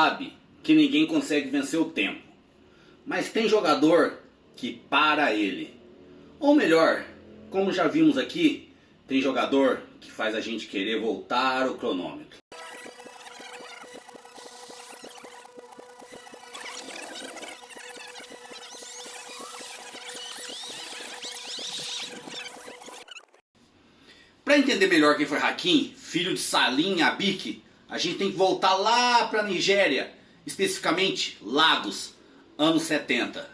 sabe que ninguém consegue vencer o tempo, mas tem jogador que para ele. Ou melhor, como já vimos aqui, tem jogador que faz a gente querer voltar o cronômetro. Para entender melhor quem foi Hakim, filho de Salim Abike, a gente tem que voltar lá para a Nigéria, especificamente Lagos, anos 70.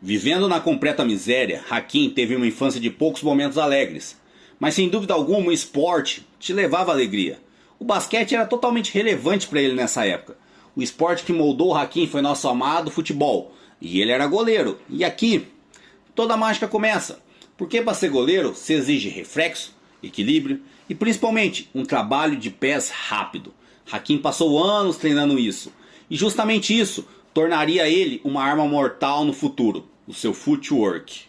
Vivendo na completa miséria, Hakim teve uma infância de poucos momentos alegres. Mas sem dúvida alguma o esporte te levava alegria. O basquete era totalmente relevante para ele nessa época. O esporte que moldou o Hakim foi nosso amado futebol. E ele era goleiro. E aqui, toda a mágica começa. Porque para ser goleiro se exige reflexo, equilíbrio e principalmente um trabalho de pés rápido. Hakim passou anos treinando isso. E justamente isso tornaria ele uma arma mortal no futuro. O seu footwork.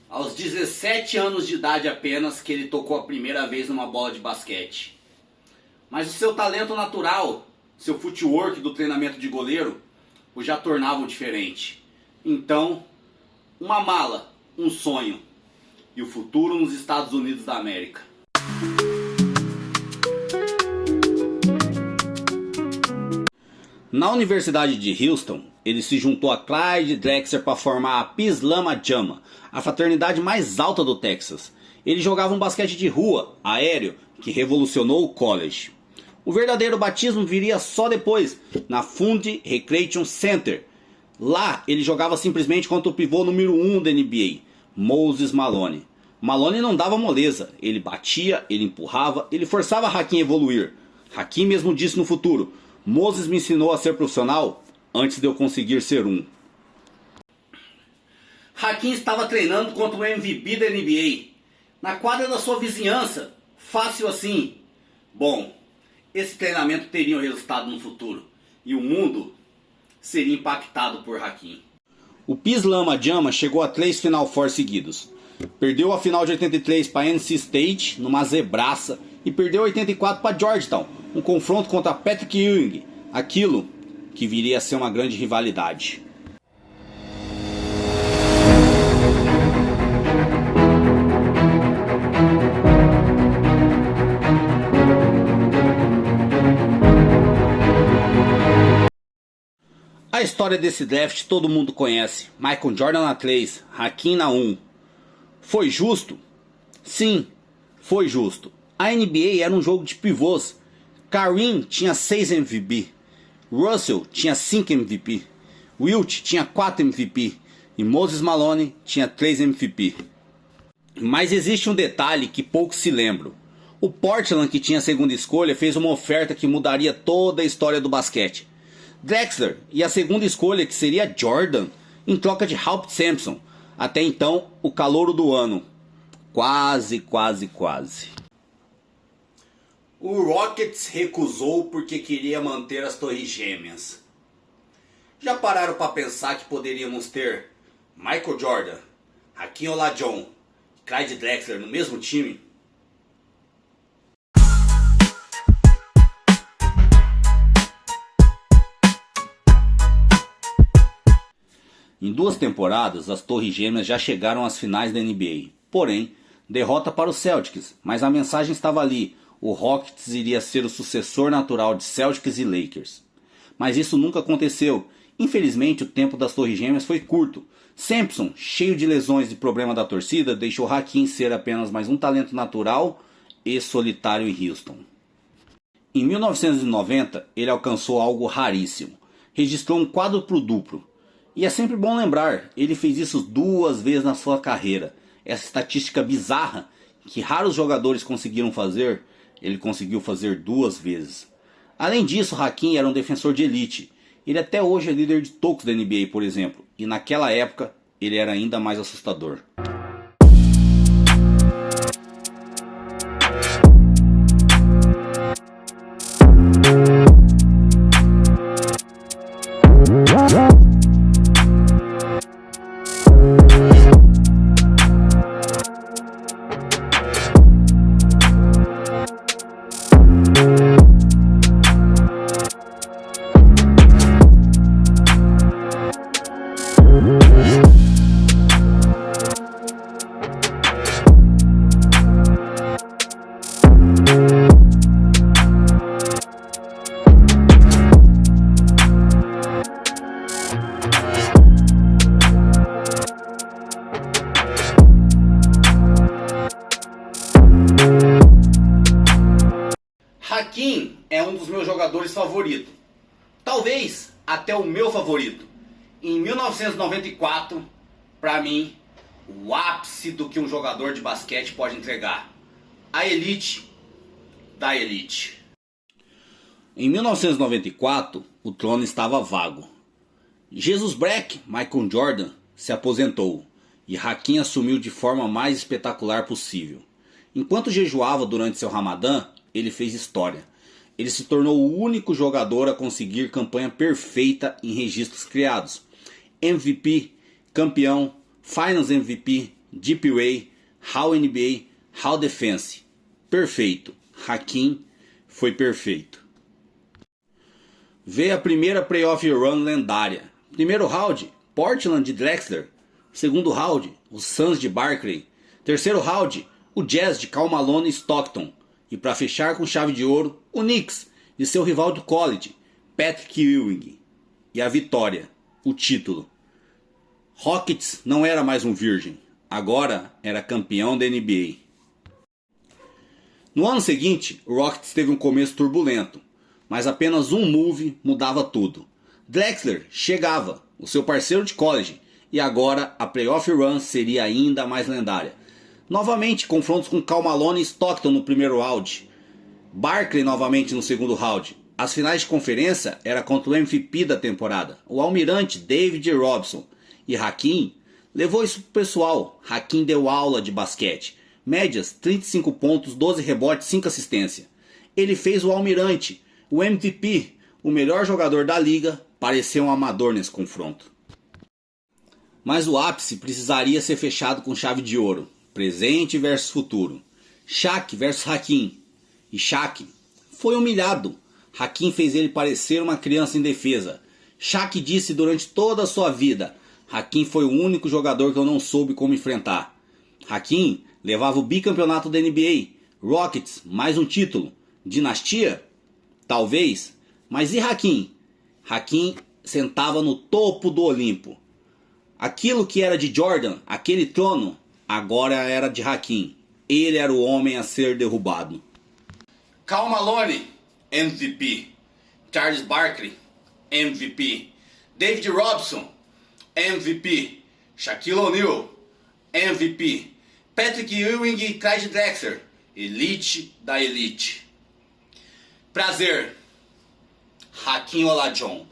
Aos 17 anos de idade apenas que ele tocou a primeira vez numa bola de basquete. Mas o seu talento natural, seu footwork do treinamento de goleiro, o já tornavam diferente. Então, uma mala, um sonho e o futuro nos Estados Unidos da América. Na Universidade de Houston, ele se juntou a Clyde Drexler para formar a Pi Lama Jama, a fraternidade mais alta do Texas. Ele jogava um basquete de rua, aéreo, que revolucionou o college. O verdadeiro batismo viria só depois, na Fundy Recreation Center. Lá ele jogava simplesmente contra o pivô número 1 da NBA, Moses Malone. Malone não dava moleza, ele batia, ele empurrava, ele forçava Hakim a evoluir. Hakim mesmo disse no futuro: Moses me ensinou a ser profissional antes de eu conseguir ser um. Hakim estava treinando contra o MVP da NBA, na quadra da sua vizinhança, fácil assim. Bom, esse treinamento teria um resultado no futuro, e o mundo seria impactado por Hakim. O Pi Lama Jama chegou a 3 Final Four seguidos. Perdeu a final de 83 para NC State, numa zebraça, e perdeu 84 para Georgetown, um confronto contra Patrick Ewing, aquilo que viria a ser uma grande rivalidade. A história desse draft todo mundo conhece. Michael Jordan na 3, Hakim na 1. Foi justo? Sim, foi justo. A NBA era um jogo de pivôs. Kareem tinha 6 MVP. Russell tinha 5 MVP. Wilt tinha 4 MVP. E Moses Malone tinha 3 MVP. Mas existe um detalhe que poucos se lembram. O Portland, que tinha a segunda escolha, fez uma oferta que mudaria toda a história do basquete. Drexler e a segunda escolha, que seria Jordan, em troca de Ralph Sampson. Até então, o calouro do ano. Quase. O Rockets recusou porque queria manter as Torres Gêmeas. Já pararam para pensar que poderíamos ter Michael Jordan, Hakeem Olajuwon e Clyde Drexler no mesmo time? Em 2 temporadas, as Torres Gêmeas já chegaram às finais da NBA. Porém, derrota para os Celtics, mas a mensagem estava ali: o Rockets iria ser o sucessor natural de Celtics e Lakers. Mas isso nunca aconteceu. Infelizmente, o tempo das Torres Gêmeas foi curto. Sampson, cheio de lesões e problema da torcida, deixou Hakim ser apenas mais um talento natural e solitário em Houston. Em 1990, ele alcançou algo raríssimo. Registrou um quádruplo duplo. E é sempre bom lembrar, ele fez isso 2 vezes na sua carreira. Essa estatística bizarra, que raros jogadores conseguiram fazer, ele conseguiu fazer 2 vezes. Além disso, Hakim era um defensor de elite. Ele até hoje é líder de tocos da NBA, por exemplo. E naquela época, ele era ainda mais assustador. jogadores favorito. Talvez até o meu favorito. Em 1994, para mim, o ápice do que um jogador de basquete pode entregar. A elite da elite. Em 1994, o trono estava vago. Jesus Breck, Michael Jordan, se aposentou e Hakim assumiu de forma mais espetacular possível. Enquanto jejuava durante seu Ramadã, ele fez história. Ele se tornou o único jogador a conseguir campanha perfeita em registros criados. MVP, campeão, Finals MVP, DPOY, All NBA, All Defense. Perfeito. Hakim foi perfeito. Veio a primeira playoff run lendária. Primeiro round, Portland de Drexler. Segundo round, os Suns de Barkley. Terceiro round, o Jazz de Karl Malone e Stockton. E para fechar com chave de ouro, o Knicks de seu rival do college, Patrick Ewing. E a vitória, o título. Rockets não era mais um virgem, agora era campeão da NBA. No ano seguinte, o Rockets teve um começo turbulento, mas apenas um move mudava tudo. Drexler chegava, o seu parceiro de college, e agora a playoff run seria ainda mais lendária. Novamente confrontos com Karl Malone e Stockton no primeiro round. Barkley novamente no segundo round. As finais de conferência era contra o MVP da temporada, o almirante David Robinson. E Hakim levou isso pro pessoal. Hakim deu aula de basquete. Médias 35 pontos, 12 rebotes, 5 assistências. Ele fez o almirante, o MVP, o melhor jogador da liga, parecer um amador nesse confronto. Mas o ápice precisaria ser fechado com chave de ouro. Presente versus futuro. Shaq versus Hakim. E Shaq foi humilhado. Hakim fez ele parecer uma criança indefesa. Shaq disse durante toda a sua vida: Hakim foi o único jogador que eu não soube como enfrentar. Hakim levava o bicampeonato da NBA. Rockets, mais um título. Dinastia? Talvez. Mas e Hakim? Hakim sentava no topo do Olimpo. Aquilo que era de Jordan, aquele trono, agora era de Hakim. Ele era o homem a ser derrubado. Karl Malone, MVP. Charles Barkley, MVP. David Robinson, MVP. Shaquille O'Neal, MVP. Patrick Ewing e Clyde Drexler, elite da elite. Prazer, Hakim Olajuwon.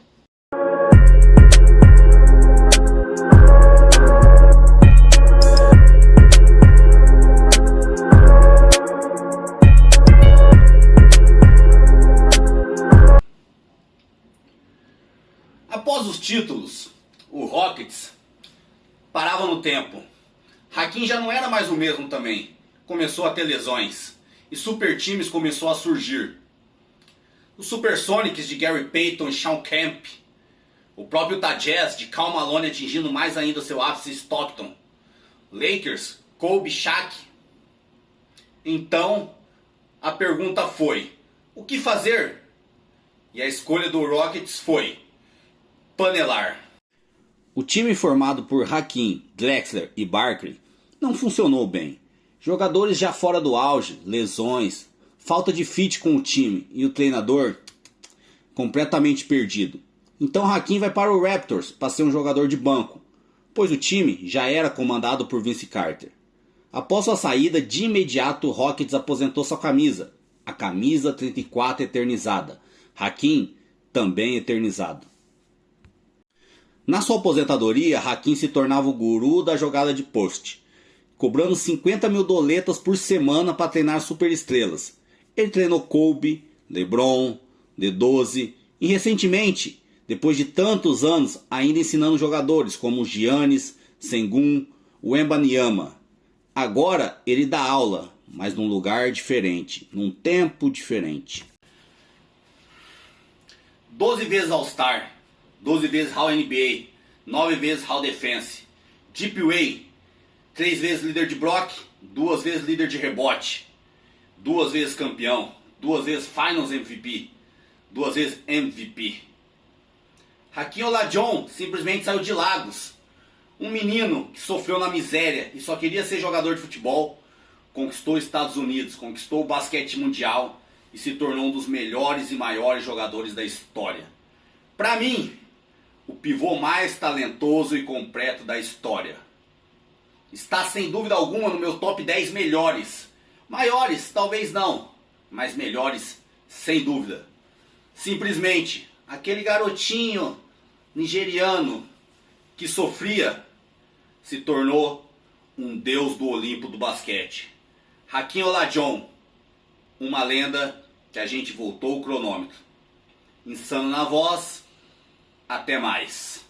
Após os títulos, o Rockets parava no tempo. Hakim já não era mais o mesmo também. Começou a ter lesões. E super times começou a surgir. Os Supersonics de Gary Payton e Shawn Kemp. O próprio Utah Jazz de Karl Malone atingindo mais ainda o seu ápice Stockton. Lakers, Kobe, Shaq. Então, a pergunta foi: o que fazer? E a escolha do Rockets foi panelar. O time formado por Hakim, Drexler e Barkley não funcionou bem. Jogadores já fora do auge, lesões, falta de fit com o time e o treinador completamente perdido. Então Hakim vai para o Raptors para ser um jogador de banco, pois o time já era comandado por Vince Carter. Após sua saída, de imediato o Rockets aposentou sua camisa, a camisa 34 eternizada. Hakim também eternizado. Na sua aposentadoria, Hakim se tornava o guru da jogada de post, cobrando 50 mil doletas por semana para treinar superestrelas. Ele treinou Kobe, LeBron, D12 e recentemente, depois de tantos anos, ainda ensinando jogadores como Giannis, Sengun, Wembanyama. Agora ele dá aula, mas num lugar diferente, num tempo diferente. 12 vezes All-Star, 12 vezes All NBA, 9 vezes All Defense, DPOY, 3 vezes líder de bloco, 2 vezes líder de rebote, 2 vezes campeão, 2 vezes Finals MVP, 2 vezes MVP. Hakim Olajuwon simplesmente saiu de Lagos. Um menino que sofreu na miséria e só queria ser jogador de futebol, conquistou os Estados Unidos, conquistou o basquete mundial e se tornou um dos melhores e maiores jogadores da história. Para mim, o pivô mais talentoso e completo da história. Está sem dúvida alguma no meu top 10 melhores. Maiores, talvez não, mas melhores, sem dúvida. Simplesmente, aquele garotinho nigeriano que sofria se tornou um deus do Olimpo do basquete. Hakeem Olajuwon, uma lenda que a gente voltou o cronômetro. Insano na voz, até mais.